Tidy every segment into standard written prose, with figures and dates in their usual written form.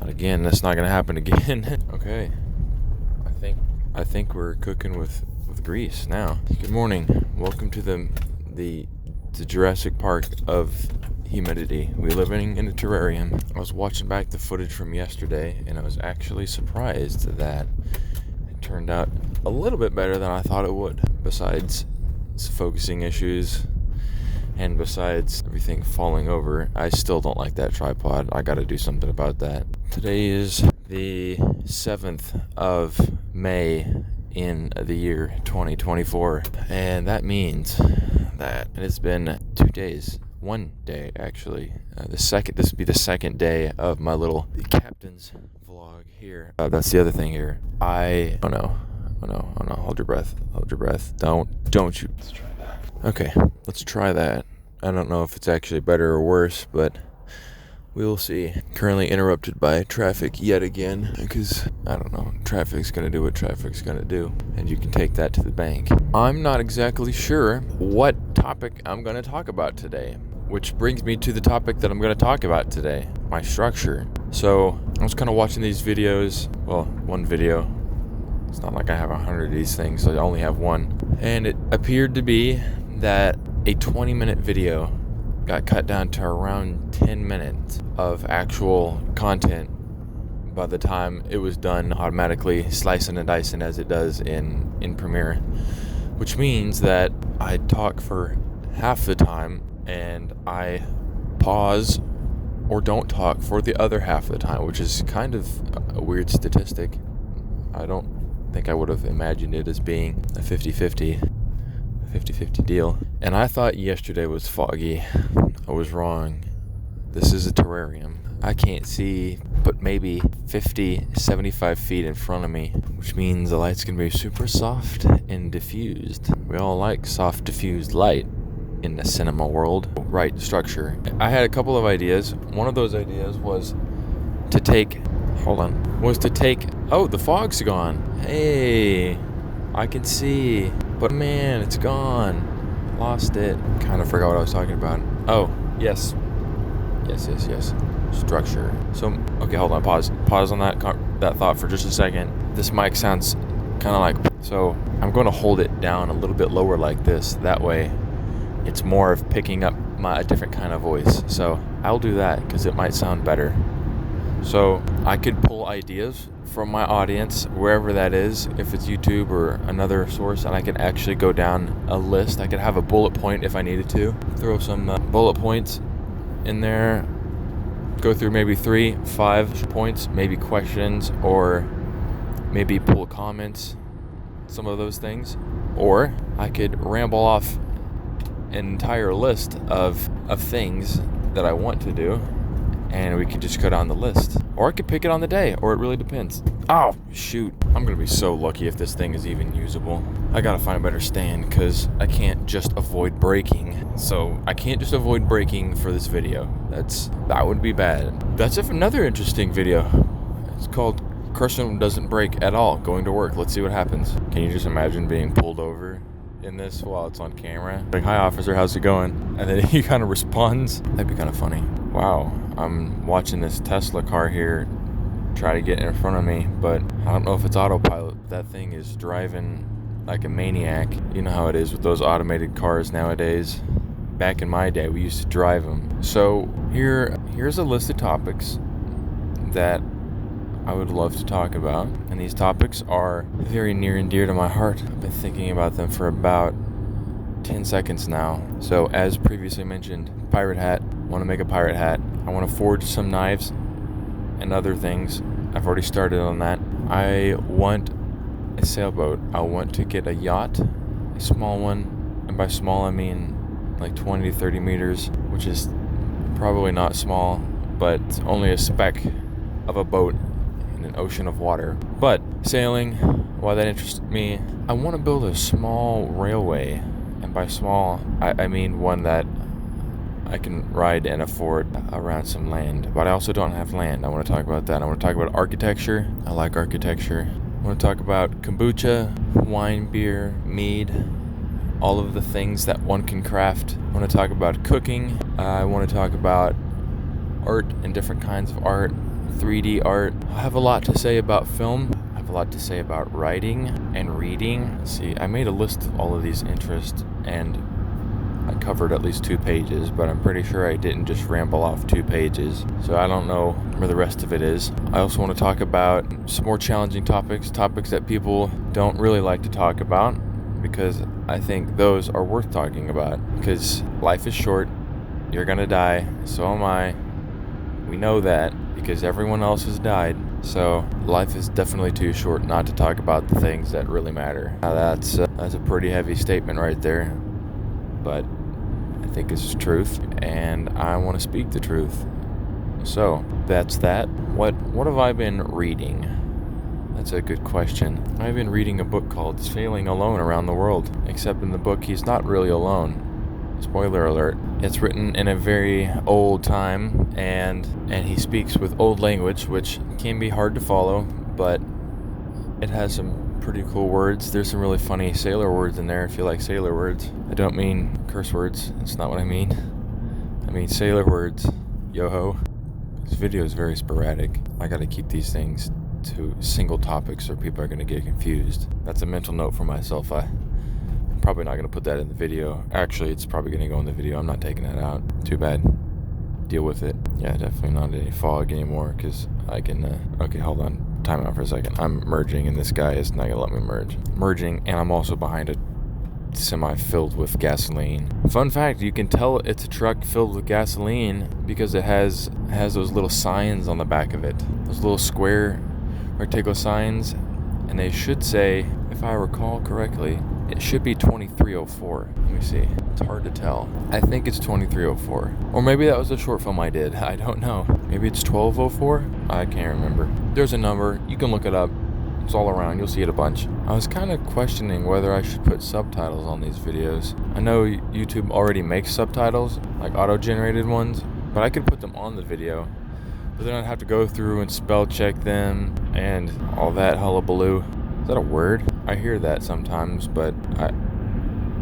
Not again. That's not gonna happen again. Okay. I think we're cooking with grease now. Good morning. Welcome to the Jurassic Park of humidity. We're living in a terrarium. I was watching back the footage from yesterday, and I was actually surprised that it turned out a little bit better than I thought it would. Besides focusing issues, and besides everything falling over, I still don't like that tripod. I gotta do something about that. Today is the 7th of May in the year 2024, and that means that it's been 2 days. 1 day, actually. This would be the second day of my little captain's vlog here. That's the other thing here. Oh no, hold your breath. Don't you. Let's try that. Okay, let's try that. I don't know if it's actually better or worse, but we'll see. Currently interrupted by traffic yet again, because, I don't know, traffic's gonna do what traffic's gonna do, and you can take that to the bank. I'm not exactly sure what topic I'm gonna talk about today, which brings me to the topic that I'm gonna talk about today, my structure. So, I was kind of watching these videos, well, one video. It's not like I have 100 of these things, so I only have one. And it appeared to be that a 20-minute video got cut down to around 10 minutes of actual content by the time it was done automatically slicing and dicing as it does in Premiere, which means that I talk for half the time and I pause or don't talk for the other half of the time, which is kind of a weird statistic. I don't think I would have imagined it as being a 50-50 deal. And I thought yesterday was foggy. I was wrong. This is a terrarium. I can't see but maybe 75 feet in front of me, which means the light's gonna be super soft and diffused. We all like soft diffused light in the cinema world. Right structure. I had a couple of ideas. One of those ideas was to take oh, the fog's gone. Hey, I can see, but man, it's gone. Lost it. Kind of forgot what I was talking about. Oh, yes. Structure. So, okay, hold on, pause on that thought for just a second. This mic sounds kind of like, so I'm going to hold it down a little bit lower like this. That way, it's more of picking up a different kind of voice. So I'll do that because it might sound better. So I could pull ideas from my audience, wherever that is, if it's YouTube or another source, and I could actually go down a list. I could have a bullet point if I needed to. Throw some bullet points in there, go through maybe 3-5 points, maybe questions, or maybe pull comments, some of those things. Or I could ramble off an entire list of things that I want to do, and we could just go down the list. Or I could pick it on the day, or it really depends. Oh, shoot. I'm gonna be so lucky if this thing is even usable. I gotta find a better stand, because I can't just avoid braking. So, I can't just avoid braking for this video. That would be bad. That's another interesting video. It's called Carson Doesn't Brake at All, Going to Work. Let's see what happens. Can you just imagine being pulled over in this while it's on camera? Like, hi officer, how's it going? And then he kind of responds. That'd be kind of funny. Wow, I'm watching this Tesla car here try to get in front of me, but I don't know if it's autopilot. That thing is driving like a maniac. You know how it is with those automated cars nowadays. Back in my day, we used to drive them. So here's a list of topics that I would love to talk about, and these topics are very near and dear to my heart. I've been thinking about them for about 10 seconds now. So as previously mentioned, pirate hat. Want to make a pirate hat. I want to forge some knives and other things. I've already started on that. I want a sailboat. I want to get a yacht, a small one, and by small I mean like 20 to 30 meters, which is probably not small, but it's only a speck of a boat in an ocean of water. But sailing, why that interests me, I want to build a small railway, and by small I mean one that I can ride and afford around some land. But I also don't have land. I want to talk about that. I want to talk about architecture. I like architecture. I want to talk about kombucha, wine, beer, mead, all of the things that one can craft. I want to talk about cooking. I want to talk about art and different kinds of art, 3D art. I have a lot to say about film. I have a lot to say about writing and reading. See, I made a list of all of these interests, and I covered at least 2 pages, but I'm pretty sure I didn't just ramble off 2 pages, so I don't know where the rest of it is. I also want to talk about some more challenging topics that people don't really like to talk about, because I think those are worth talking about, because life is short, you're gonna die, so am I. We know that, because everyone else has died, so life is definitely too short not to talk about the things that really matter. Now that's a pretty heavy statement right there, but I think it's truth, and I want to speak the truth. So that's that. What have I been reading? That's a good question. I've been reading a book called Sailing Alone Around the World, except in the book he's not really alone. Spoiler alert. It's written in a very old time, and he speaks with old language, which can be hard to follow, but it has some pretty cool words. There's some really funny sailor words in there if you like sailor words. I don't mean curse words. That's not what I mean. I mean sailor words. Yo-ho. This video is very sporadic. I gotta keep these things to single topics or people are gonna get confused. That's a mental note for myself. I'm probably not gonna put that in the video. Actually, it's probably gonna go in the video. I'm not taking that out. Too bad. Deal with it. Yeah, definitely not any fog anymore, because I can, okay, hold on. Time out for a second. I'm merging and this guy is not gonna let me merge. Merging, and I'm also behind a semi filled with gasoline. Fun fact, you can tell it's a truck filled with gasoline because it has those little signs on the back of it. Those little square rectangle signs, and they should say, if I recall correctly, it should be 2304. Let me see. It's hard to tell. I think it's 2304. Or maybe that was a short film I did. I don't know. Maybe it's 1204? I can't remember. There's a number. You can look it up. It's all around. You'll see it a bunch. I was kind of questioning whether I should put subtitles on these videos. I know YouTube already makes subtitles, like auto-generated ones, but I could put them on the video. But then I'd have to go through and spell check them and all that hullabaloo. Is that a word? I hear that sometimes, but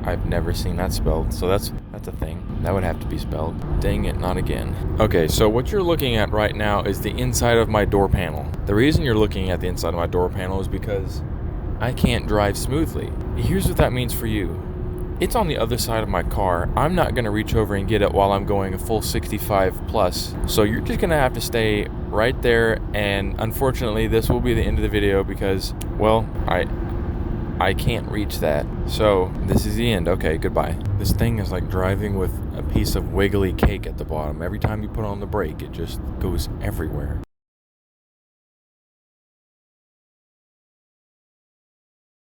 I've never seen that spelled, so that's a thing. That would have to be spelled. Dang it, not again. Okay, so what you're looking at right now is the inside of my door panel. The reason you're looking at the inside of my door panel is because I can't drive smoothly. Here's what that means for you. It's on the other side of my car. I'm not gonna reach over and get it while I'm going a full 65 plus. So you're just gonna have to stay right there, and unfortunately this will be the end of the video because, well, I can't reach that. So this is the end. Okay, goodbye. This thing is like driving with a piece of wiggly cake at the bottom. Every time you put on the brake, it just goes everywhere.